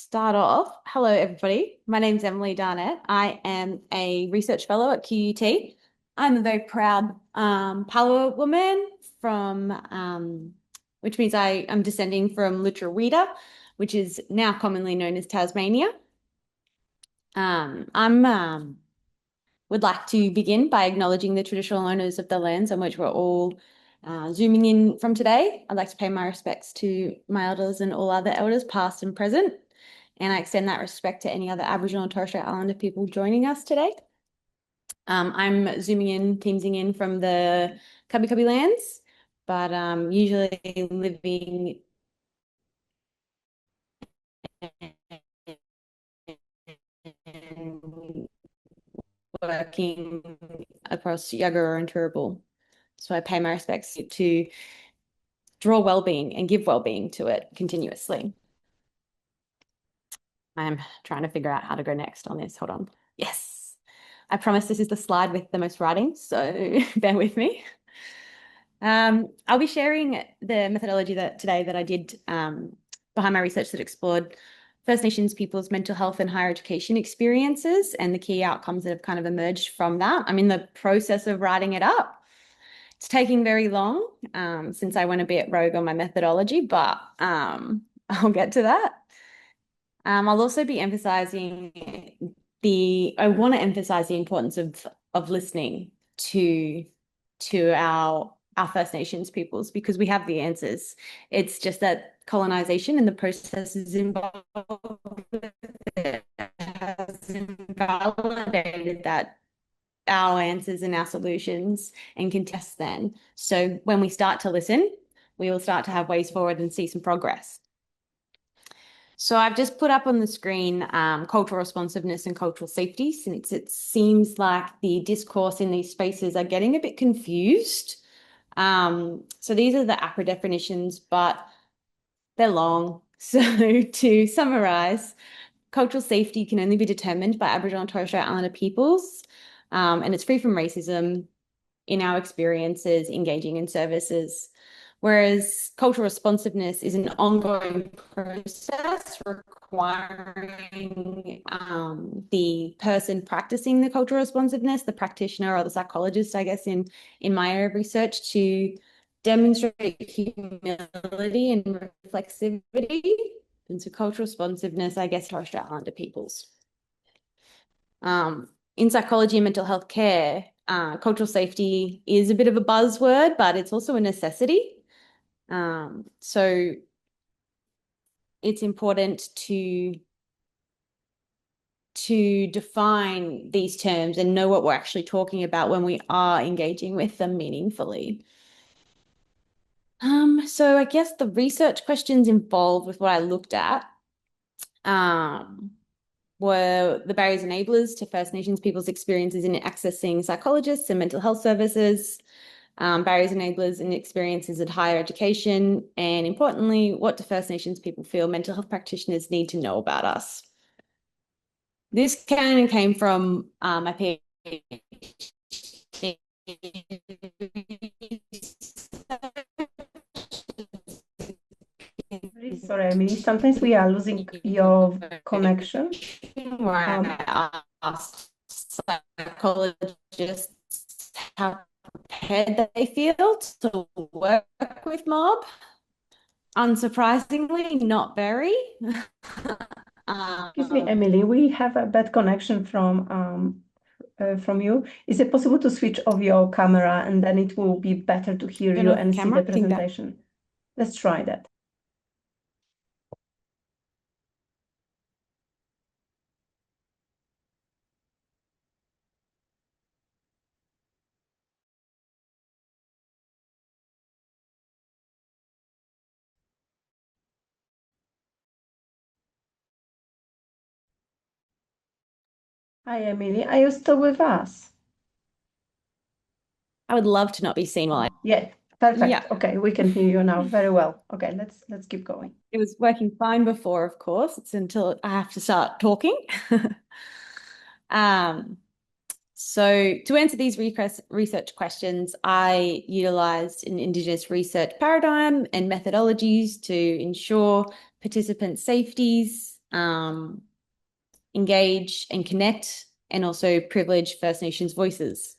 start off. Hello, everybody. My name's Emily Darnett. I am a research fellow at QUT. I'm a very proud Palawa woman which means I am descending from Lutruwita, which is now commonly known as Tasmania. I'm would like to begin by acknowledging the traditional owners of the lands on which we're all zooming in from today. I'd like to pay my respects to my elders and all other elders, past and present, and I extend that respect to any other Aboriginal and Torres Strait Islander people joining us today. I'm zooming in, teamsing in from the Cubby Cubby lands, but usually living and working across Yuggera and Turrbal. So I pay my respects to draw well-being and give well-being to it continuously. I'm trying to figure out how to go next on this. Hold on. Yes. I promise this is the slide with the most writing, so bear with me. I'll be sharing the methodology today that I did behind my research that explored First Nations people's mental health and higher education experiences and the key outcomes that have kind of emerged from that. I'm in the process of writing it up. It's taking very long since I went a bit rogue on my methodology, but I'll get to that. I'll also be emphasizing I want to emphasize the importance of listening to our First Nations peoples because we have the answers. It's just that colonization and the processes involved with it has invalidated that our answers and our solutions and contest then. So when we start to listen, we will start to have ways forward and see some progress. So I've just put up on the screen cultural responsiveness and cultural safety, since it seems like the discourse in these spaces are getting a bit confused. So these are the APRA definitions, but they're long. So to summarize, cultural safety can only be determined by Aboriginal and Torres Strait Islander peoples, and it's free from racism in our experiences engaging in services. Whereas cultural responsiveness is an ongoing process requiring the person practicing the cultural responsiveness, the practitioner or the psychologist, I guess, in my area of research, to demonstrate humility and reflexivity. And so cultural responsiveness, I guess, Torres Strait Islander peoples. In psychology and mental health care, cultural safety is a bit of a buzzword, but it's also a necessity. So it's important to define these terms and know what we're actually talking about when we are engaging with them meaningfully. So I guess the research questions involved with what I looked at were the barriers and enablers to First Nations people's experiences in accessing psychologists and mental health services, barriers, enablers, and experiences at higher education, and importantly, what do First Nations people feel mental health practitioners need to know about us? This came from my PhD. Really sorry, Emily. Sometimes we are losing your connection. Where I asked psychologists how prepared they feel to work with mob. Unsurprisingly, not very. Excuse me, Emily, we have a bad connection from you. Is it possible to switch off your camera and then it will be better to hear Turn you off and see the camera. presentation? Let's try that. Hi, Emily. Are you still with us? I would love to not be seen while Yeah, perfect. yeah. Okay, we can hear you now very well. Okay, let's keep going. It was working fine before, of course. It's until I have to start talking. Um, so to answer these research questions, I utilized an Indigenous research paradigm and methodologies to ensure participant safeties um, engage and connect, and also privilege First Nations voices.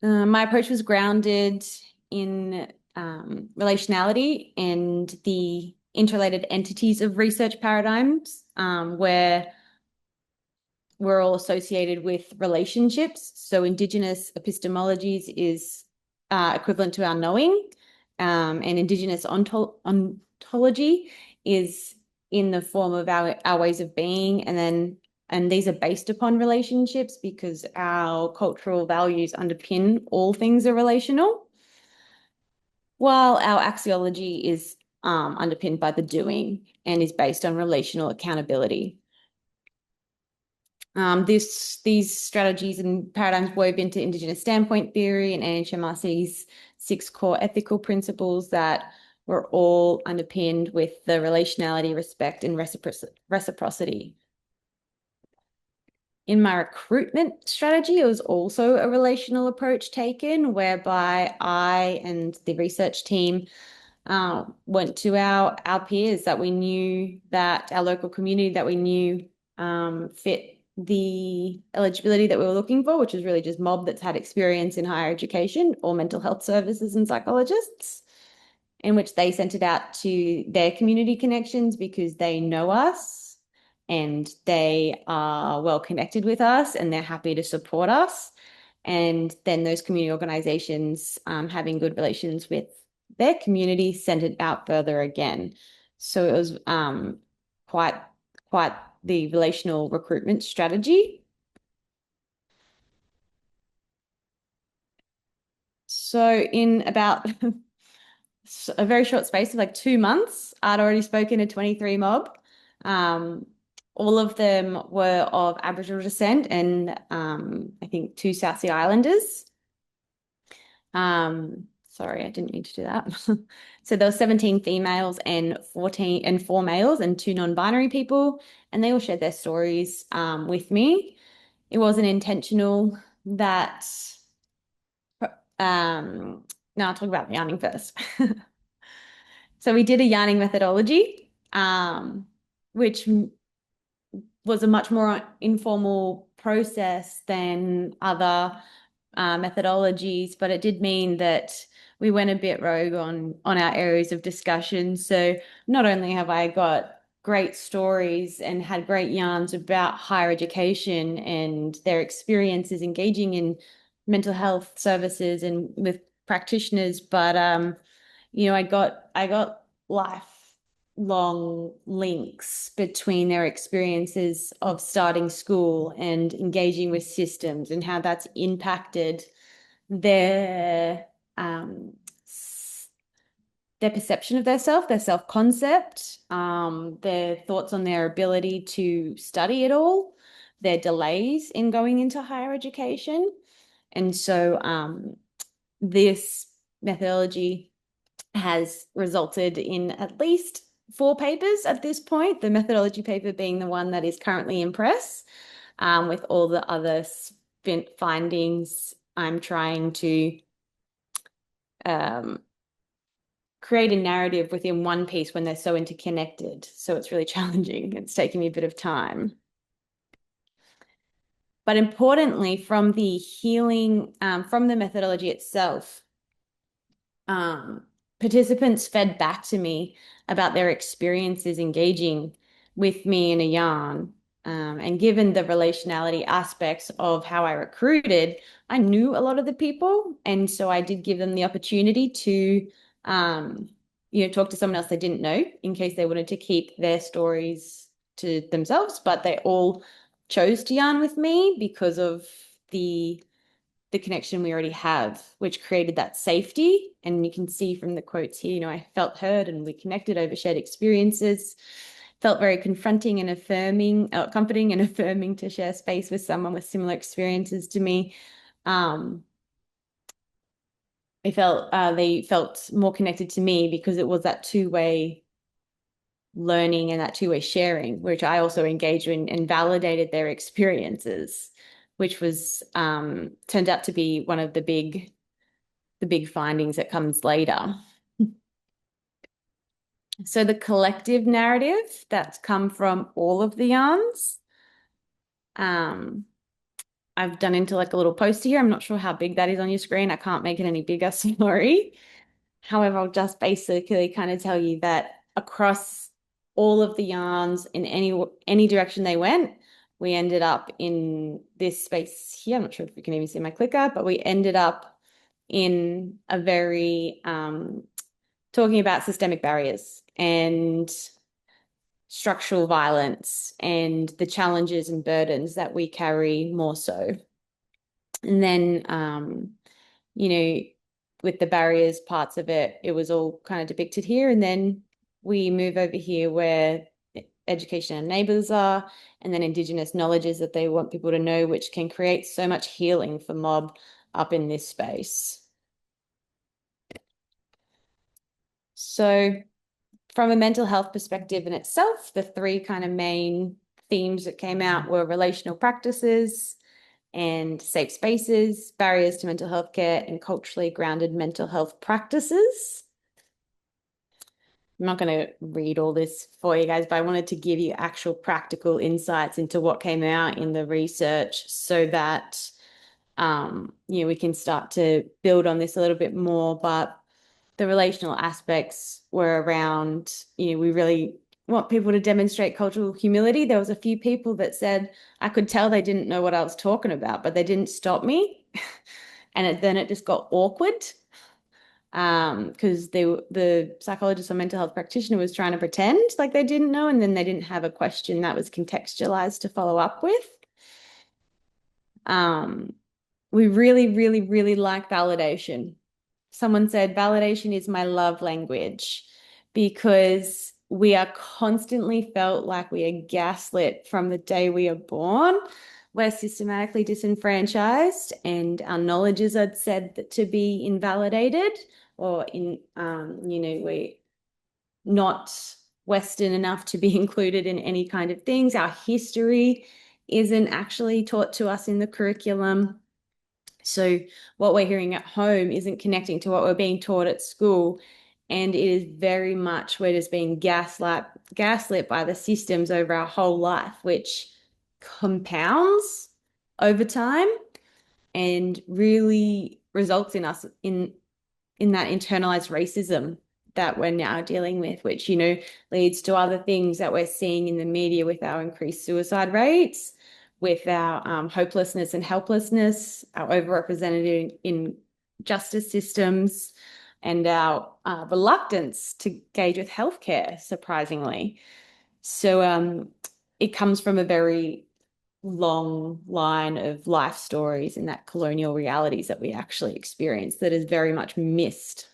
My approach was grounded in relationality and the interrelated entities of research paradigms, where we're all associated with relationships. So Indigenous epistemologies is equivalent to our knowing, and Indigenous ontology is in the form of our ways of being, and these are based upon relationships because our cultural values underpin all things are relational, while our axiology is underpinned by the doing and is based on relational accountability. These strategies and paradigms wove into Indigenous standpoint theory and NHMRC's 6 core ethical principles that were all underpinned with the relationality, respect, and reciprocity. In my recruitment strategy, it was also a relational approach taken, whereby I and the research team went to our peers that we knew, that our local community that we knew fit the eligibility that we were looking for, which was really just mob that's had experience in higher education or mental health services and psychologists, in which they sent it out to their community connections because they know us and they are well connected with us and they're happy to support us. And then those community organizations, having good relations with their community, sent it out further again. So it was quite quite the relational recruitment strategy. So in about a very short space of like 2 months, I'd already spoken to 23 mob. Um, all of them were of Aboriginal descent and I think 2 South Sea Islanders. Sorry, I didn't mean to do that. So there were 17 females and 4 males and 2 non-binary people, and they all shared their stories with me. It wasn't intentional that now I'll talk about yarning first. So we did a yarning methodology, which was a much more informal process than other methodologies, but it did mean that we went a bit rogue on our areas of discussion. So not only have I got great stories and had great yarns about higher education and their experiences engaging in mental health services and with practitioners, but I got lifelong links between their experiences of starting school and engaging with systems and how that's impacted their um, their perception of their self-concept, their thoughts on their ability to study at all, their delays in going into higher education. And so this methodology has resulted in at least 4 papers at this point, the methodology paper being the one that is currently in press, with all the other findings. I'm trying to um, create a narrative within one piece when they're so interconnected. So it's really challenging. It's taking me a bit of time. But importantly, from the healing, from the methodology itself, um, participants fed back to me about their experiences engaging with me in a yarn. And given the relationality aspects of how I recruited, I knew a lot of the people. And so I did give them the opportunity to, talk to someone else they didn't know in case they wanted to keep their stories to themselves. But they all chose to yarn with me because of the connection we already have, which created that safety. And you can see from the quotes here, I felt heard and we connected over shared experiences. Felt very confronting and affirming, comforting and affirming to share space with someone with similar experiences to me. They felt more connected to me because it was that two-way learning and that two-way sharing, which I also engaged in and validated their experiences, which was turned out to be one of the big findings that comes later. So the collective narrative that's come from all of the yarns, um, I've done into like a little poster here. I'm not sure how big that is on your screen. I can't make it any bigger, sorry. However, I'll just basically kind of tell you that across all of the yarns in any direction they went, we ended up in this space here. I'm not sure if you can even see my clicker, but we ended up in a very talking about systemic barriers and structural violence and the challenges and burdens that we carry more so. And then you know, with the barriers parts of it, it was all kind of depicted here. And then we move over here where education and neighbours are, and then Indigenous knowledges that they want people to know, which can create so much healing for mob up in this space. So from a mental health perspective in itself, the three kind of main themes that came out were relational practices and safe spaces, barriers to mental health care, and culturally grounded mental health practices. I'm not going to read all this for you guys, but I wanted to give you actual practical insights into what came out in the research so that we can start to build on this a little bit more. But the relational aspects were around, we really want people to demonstrate cultural humility. There was a few people that said, I could tell they didn't know what I was talking about, but they didn't stop me. And then it just got awkward because the psychologist or mental health practitioner was trying to pretend like they didn't know, and then they didn't have a question that was contextualized to follow up with. Um, we really, really, really like validation. Someone said validation is my love language because we are constantly felt like we are gaslit from the day we are born. We're systematically disenfranchised, and our knowledges are said that to be invalidated or we're not Western enough to be included in any kind of things. Our history isn't actually taught to us in the curriculum. So what we're hearing at home isn't connecting to what we're being taught at school. And it is very much we're just being gaslit by the systems over our whole life, which compounds over time and really results in us in that internalized racism that we're now dealing with, which, leads to other things that we're seeing in the media with our increased suicide rates, with our hopelessness and helplessness, our overrepresented in justice systems, and our reluctance to engage with healthcare, surprisingly. So it comes from a very long line of life stories and that colonial realities that we actually experience that is very much missed.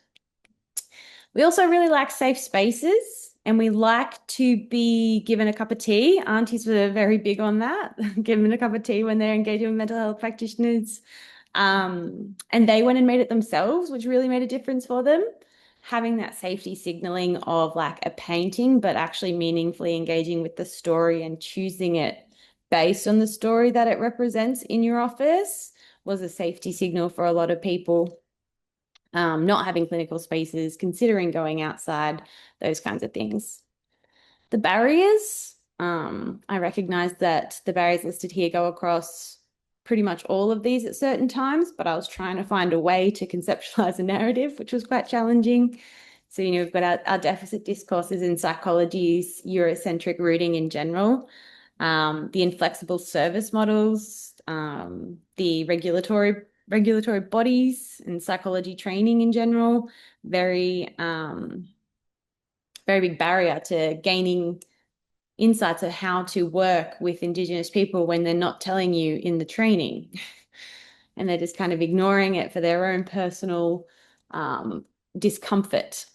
We also really like safe spaces and we like to be given a cup of tea. Aunties were very big on that, given a cup of tea when they're engaging with mental health practitioners. And they went and made it themselves, which really made a difference for them. Having that safety signaling of like a painting, but actually meaningfully engaging with the story and choosing it based on the story that it represents in your office was a safety signal for a lot of people. Not having clinical spaces, considering going outside, those kinds of things. The barriers, I recognize that the barriers listed here go across pretty much all of these at certain times, but I was trying to find a way to conceptualize a narrative, which was quite challenging. So, we've got our deficit discourses in psychology's Eurocentric rooting in general, the inflexible service models, the regulatory bodies and psychology training in general, very very big barrier to gaining insights of how to work with Indigenous people when they're not telling you in the training. And they're just kind of ignoring it for their own personal discomfort.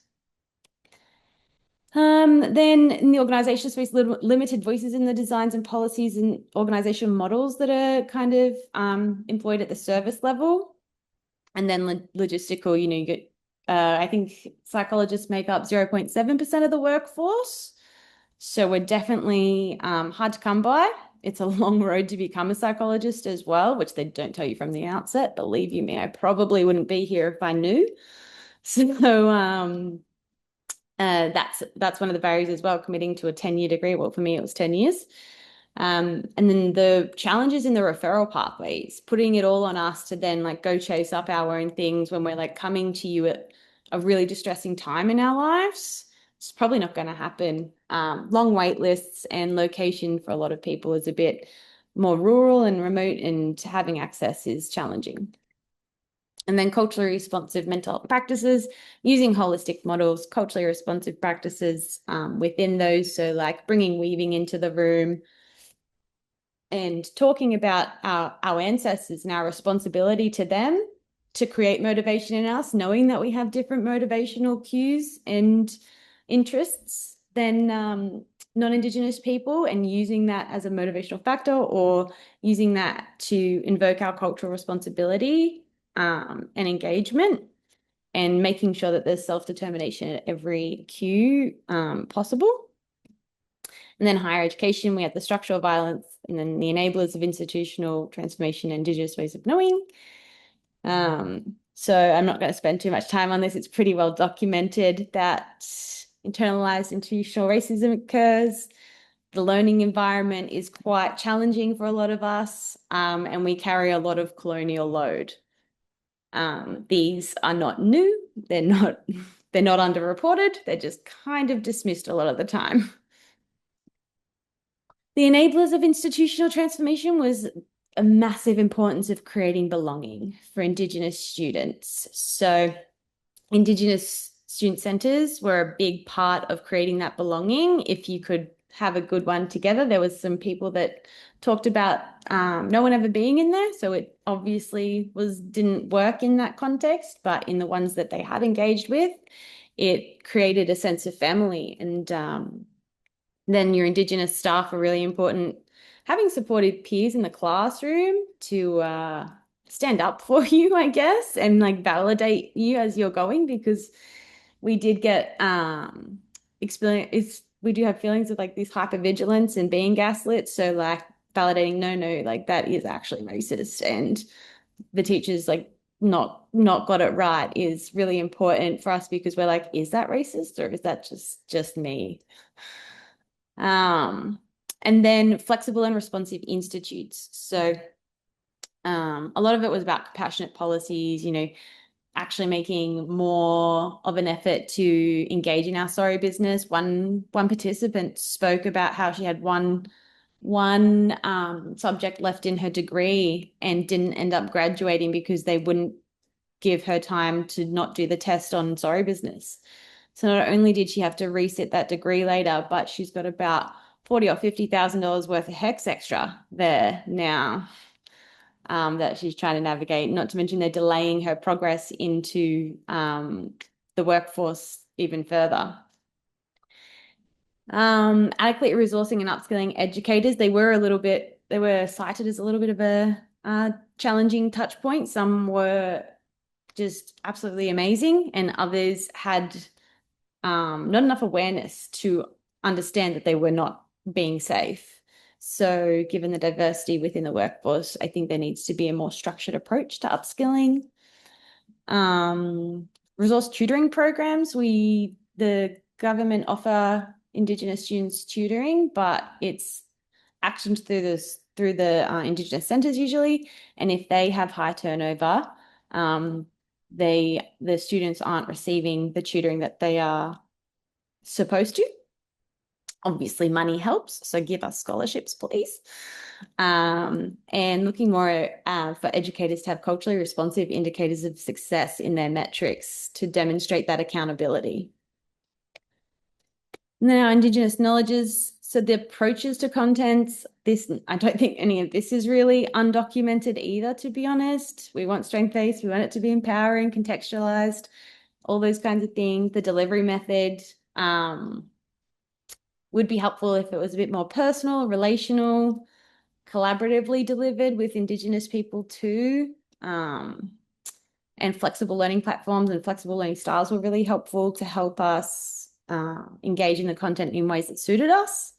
Then in the organization space, limited voices in the designs and policies and organization models that are kind of employed at the service level. And then logistical, you get, I think psychologists make up 0.7% of the workforce. So we're definitely hard to come by. It's a long road to become a psychologist as well, which they don't tell you from the outset. Believe you me, I probably wouldn't be here if I knew. So That's one of the barriers as well, committing to a 10-year degree. Well, for me, it was 10 years. And then the challenges in the referral pathways, putting it all on us to then like go chase up our own things when we're like coming to you at a really distressing time in our lives. It's probably not going to happen. Long wait lists and location for a lot of people is a bit more rural and remote, and having access is challenging. And then culturally responsive mental health practices, using holistic models, culturally responsive practices within those. So like bringing weaving into the room and talking about our ancestors and our responsibility to them to create motivation in us, knowing that we have different motivational cues and interests than non-Indigenous people, and using that as a motivational factor, or using that to invoke our cultural responsibility and engagement, and making sure that there's self-determination at every cue possible. And then higher education, we have the structural violence, and then the enablers of institutional transformation and Indigenous ways of knowing. So I'm not going to spend too much time on this. It's pretty well documented that internalized institutional racism occurs. The learning environment is quite challenging for a lot of us, and we carry a lot of colonial load. These are not new. They're not underreported. They're just kind of dismissed a lot of the time. The enablers of institutional transformation was a massive importance of creating belonging for Indigenous students. So Indigenous student centres were a big part of creating that belonging. If you could have a good one together, there was some people that talked about no one ever being in there. So it obviously didn't work in that context, but in the ones that they had engaged with, it created a sense of family. And then your Indigenous staff are really important. Having supportive peers in the classroom to stand up for you, I guess, and like validate you as you're going, because we did get experience. We do have feelings of like this hypervigilance and being gaslit. So like validating, no, like that is actually racist, and the teachers like not got it right is really important for us, because we're like, is that racist, or is that just me? And then flexible and responsive institutes. So a lot of it was about compassionate policies, actually making more of an effort to engage in our sorry business. One participant spoke about how she had one subject left in her degree and didn't end up graduating because they wouldn't give her time to not do the test on sorry business. So not only did she have to resit that degree later, but she's got about $40,000 or $50,000 worth of HECS extra there now that she's trying to navigate. Not to mention they're delaying her progress into the workforce even further. Adequately resourcing and upskilling educators. They were cited as a little bit of a challenging touch point. Some were just absolutely amazing, and others had not enough awareness to understand that they were not being safe. So given the diversity within the workforce, I think there needs to be a more structured approach to upskilling. Resource tutoring programs. The government offer Indigenous students tutoring, but it's actioned through the Indigenous centres usually. And if they have high turnover, the students aren't receiving the tutoring that they are supposed to. Obviously, money helps, so give us scholarships, please. And looking more for educators to have culturally responsive indicators of success in their metrics to demonstrate that accountability. And then our Indigenous knowledges, so the approaches to contents, I don't think any of this is really undocumented either, to be honest. We want strength-based, we want it to be empowering, contextualized, all those kinds of things. The delivery method would be helpful if it was a bit more personal, relational, collaboratively delivered with Indigenous people too. And flexible learning platforms and flexible learning styles were really helpful to help us engage in the content in ways that suited us.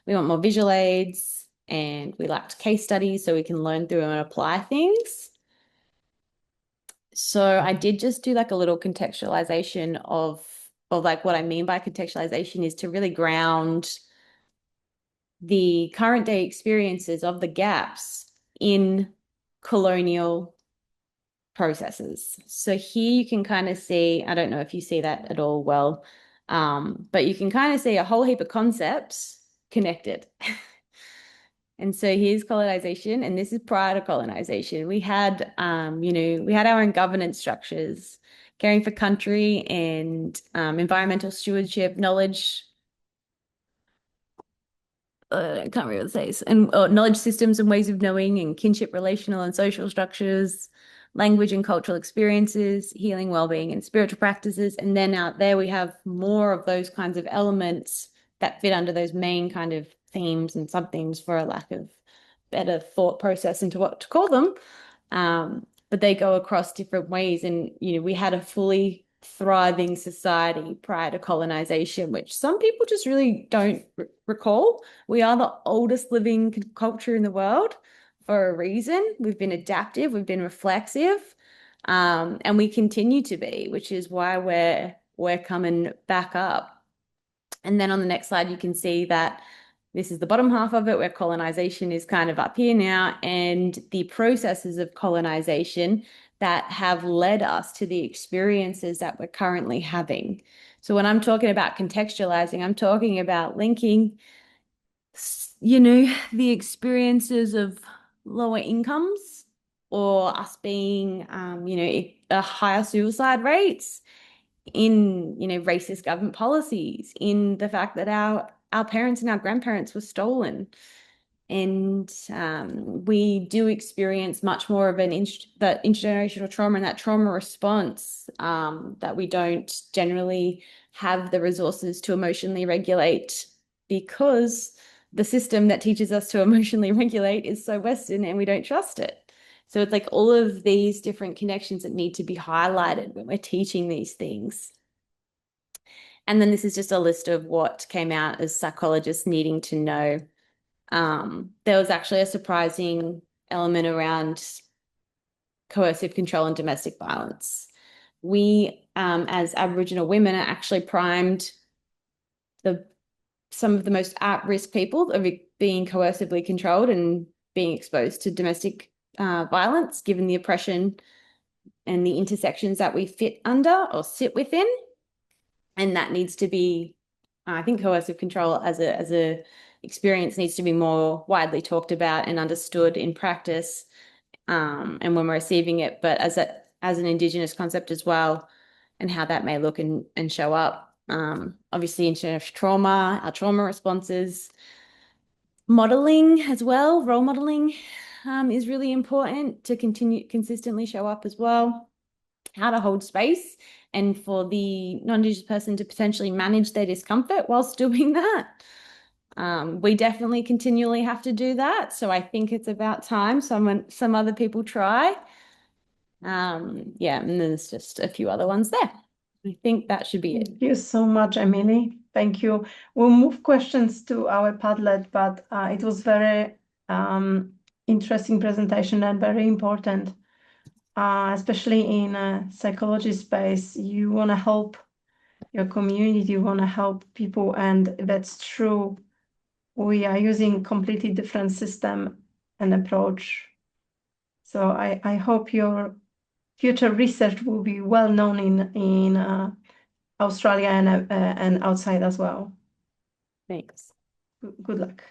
We want more visual aids, and we lacked case studies so we can learn through and apply things. So I did just do like a little contextualization of or like what I mean by contextualization is to really ground the current day experiences of the gaps in colonial processes. So here you can kind of see, I don't know if you see that at all well, but you can kind of see a whole heap of concepts connected. And so here's colonization, and this is prior to colonization. We had, we had our own governance structures, caring for country and environmental stewardship, knowledge, I can't remember what it says, and knowledge systems and ways of knowing, and kinship, relational and social structures, language and cultural experiences, healing, well-being, and spiritual practices. And then out there we have more of those kinds of elements that fit under those main kind of themes and sub-themes, for a lack of better thought process into what to call them. But they go across different ways. And, we had a fully thriving society prior to colonization, which some people just really don't recall. We are the oldest living culture in the world for a reason. We've been adaptive, we've been reflexive, and we continue to be, which is why we're coming back up. And then on the next slide, you can see that this is the bottom half of it, where colonization is kind of up here now, and the processes of colonization that have led us to the experiences that we're currently having. So when I'm talking about contextualizing, I'm talking about linking, the experiences of lower incomes, or us being, a higher suicide rates, in racist government policies, in the fact that our parents and our grandparents were stolen, and we do experience much more of that intergenerational trauma and that trauma response, that we don't generally have the resources to emotionally regulate, because the system that teaches us to emotionally regulate is so Western and we don't trust it. So it's like all of these different connections that need to be highlighted when we're teaching these things. And then this is just a list of what came out as psychologists needing to know. There was actually a surprising element around coercive control and domestic violence. We, as Aboriginal women, are actually primed some of the most at-risk people of being coercively controlled and being exposed to domestic violence, given the oppression and the intersections that we fit under or sit within. And that needs to be, I think, coercive control as a experience needs to be more widely talked about and understood in practice, and when we're receiving it, but as an Indigenous concept as well, and how that may look and show up. Obviously, intergenerational trauma, our trauma responses, modeling as well, role modeling, is really important to consistently show up as well. How to hold space, and for the non-Indigenous person to potentially manage their discomfort whilst doing that. We definitely continually have to do that. So I think it's about time some other people try. Yeah, and there's just a few other ones there. I think that should be it. Thank you so much, Emily. Thank you. We'll move questions to our Padlet, but it was very interesting presentation and very important, especially in a psychology space. You want to help your community, you want to help people, and that's true. We are using completely different system and approach. So I hope your future research will be well known in Australia and outside as well. Thanks. Good luck.